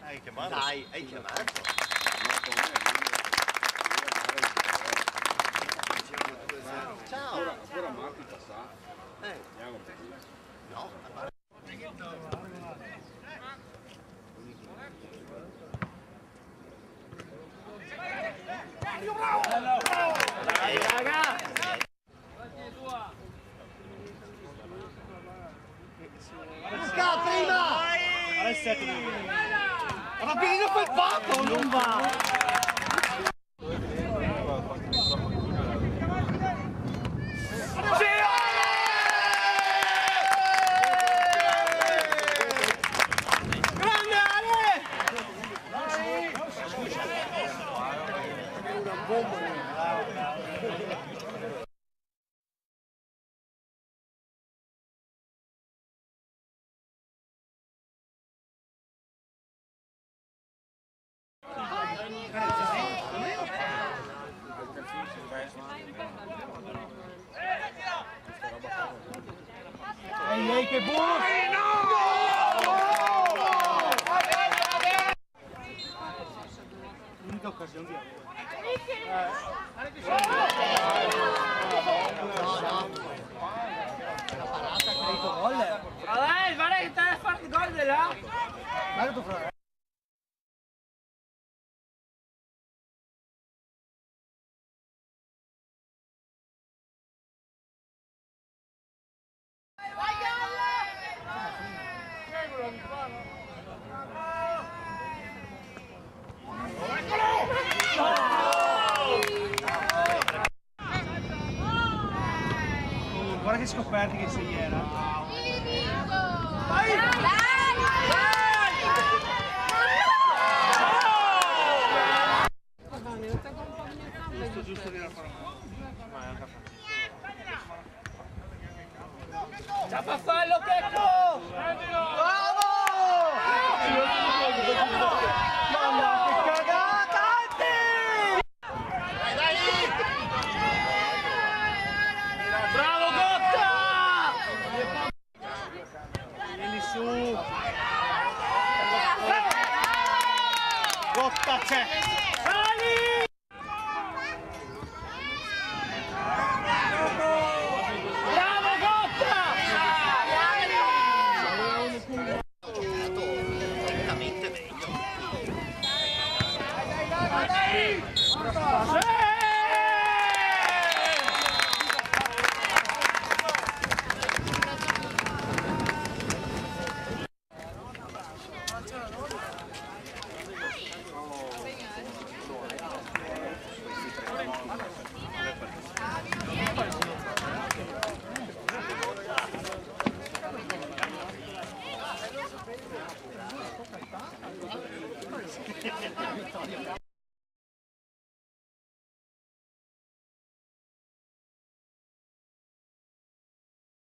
Hai chiamato? Dai, hai chiamato? Ciao! Ora Marti passa. No, prima! Ma Pirino quel fatto non va! Grande Ale! Una bomba! Ehi, lei che buona! L'unica occasione di la parata che hai detto gol. Guarda che te fare il gol di là. Guarda tu fratello. Guarda che scoperti che sei era. Vai! Giusto di la ciao Paffallo Checco! Bravo! Mamma che cagata! Dai dai! Bravo Gotta! Vieni su! Gotta c'è! Sali! Vittoria.